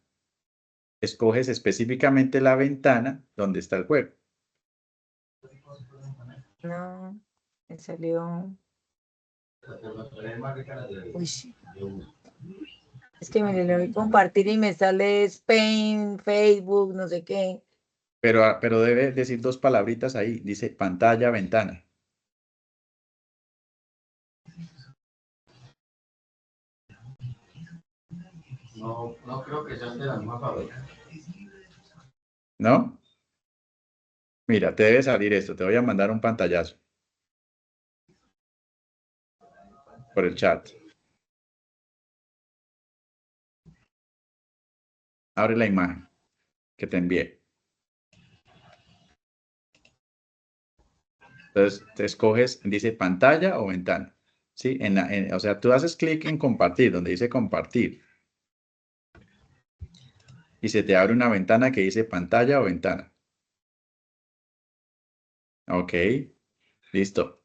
escoges específicamente la ventana donde está el juego. No, me salió. Uy, es que me le doy compartir y me sale Spain, Facebook, no sé qué. Pero debe decir dos palabritas ahí. Dice pantalla, ventana. No creo que sean de la misma fábrica. ¿No? Mira, te debe salir esto. Te voy a mandar un pantallazo por el chat. Abre la imagen que te envié. Entonces, te escoges, dice pantalla o ventana. ¿Sí? O sea, tú haces clic en compartir, donde dice compartir. Y se te abre una ventana que dice pantalla o ventana. Ok, listo.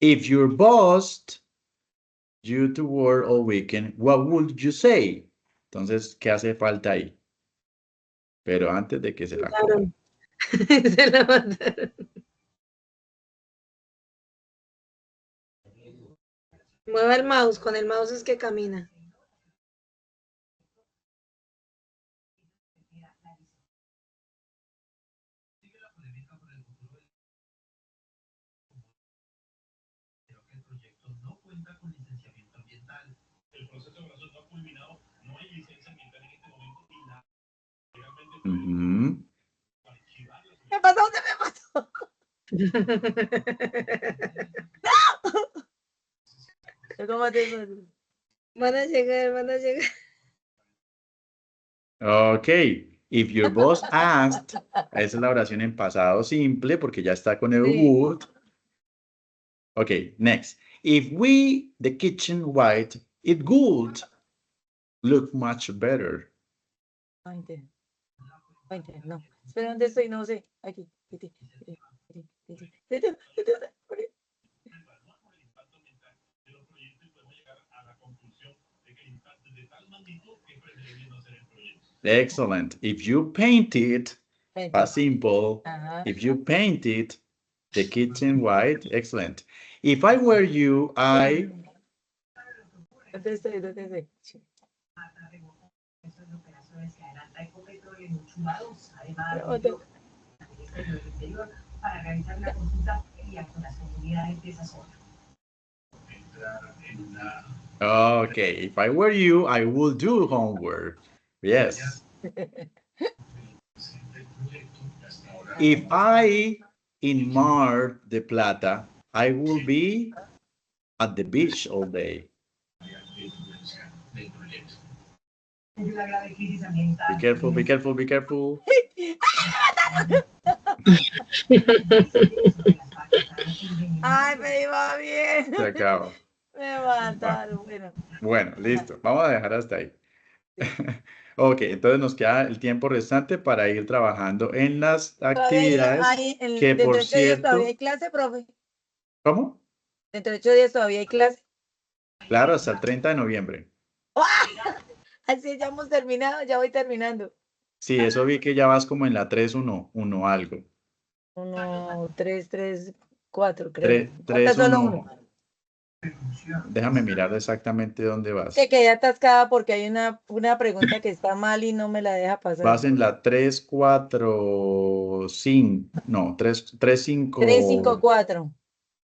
If you're bossed due to work all weekend, what would you say? Entonces, ¿qué hace falta ahí? Pero antes de que se la coma. Claro. Se la mandaron. Mueva el mouse, con el mouse es que camina. Ujú. ¿Qué pasó? ¿Dónde me pasó? ¿Cómo te pasó? Van a llegar, van a llegar. Ok. If your boss asked, esa es la oración en pasado simple porque ya está con el Sí. would. Okay, next. If we the kitchen white, it would look much better. 20. 20, no. Espera, ¿dónde estoy? No sé. Aquí. Excellent. If you paint it, past simple. Ajá. If you paint it, the kitchen white, excellent. If I were you, I ¿Dónde estoy? ¿Dónde estoy? Para realizar una consulta previa con las comunidades de esa zona. Okay, if I were you, I would do homework. Yes. If I in Mar de Plata, I will be at the beach all day. Be careful, be careful, be careful. Ay, me iba bien. Se acaba. Me mataron. Bueno. Bueno, listo. Vamos a dejar hasta ahí. Ok, entonces nos queda el tiempo restante para ir trabajando en las actividades que, Dentro por de 8 días todavía cierto, hay clase, profe. ¿cómo? Dentro de 8 días todavía hay clase. Claro, hasta el 30 de noviembre. Así ya hemos terminado, ya voy terminando. Sí, eso vi que ya vas como en la 3-1 algo. 1, 3, 3, 4, creo. 3, Falta 3, solo 1. uno. Déjame mirar exactamente dónde vas. Que quedé atascada porque hay una pregunta que está mal y no me la deja pasar. Vas en la 3, 4, 5. No, 3, 3, 5. 3, 5, 4.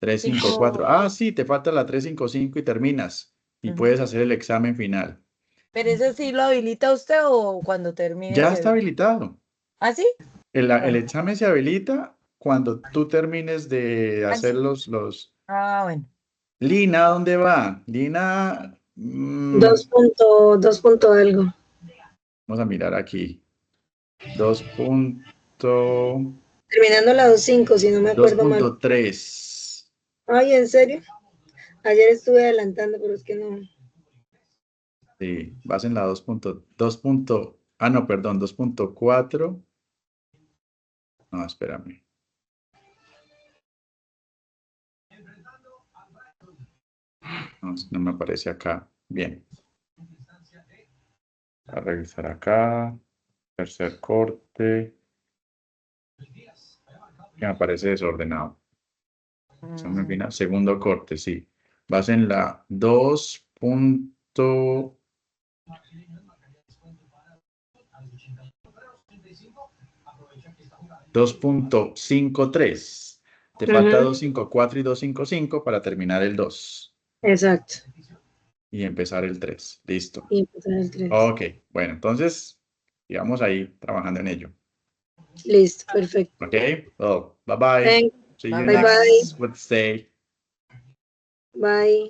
3, 5, 4. Ah, sí, te falta la 3, 5, 5 y terminas. Y puedes hacer el examen final. ¿Pero eso sí lo habilita usted o cuando termine? Ya está habilitado. ¿Ah, sí? El examen se hhabilita cuando tú termines de hacer los... Ah, bueno. Lina, ¿dónde va? Lina... 2 punto algo. Vamos a mirar aquí. 2. Terminando la 2.5, si no me acuerdo mal. 2.3. Ay, ¿en serio? Ayer estuve adelantando, pero es que no. Sí, vas en la 2.2. Ah, no, perdón, 2.4. No, espérame. No, no me aparece acá. Bien. A revisar acá. Tercer corte. Me aparece desordenado. Examen final. Segundo corte, sí. Vas en la 2.53. Te falta 2.54 y 2.55 para terminar el 2. Exacto. Y empezar el 3. Listo. Y empezar el 3. Ok, bueno, entonces, sigamos ahí trabajando en ello. Listo, perfecto. Ok, well, bye bye. Thanks. See you Bye next Wednesday. bye.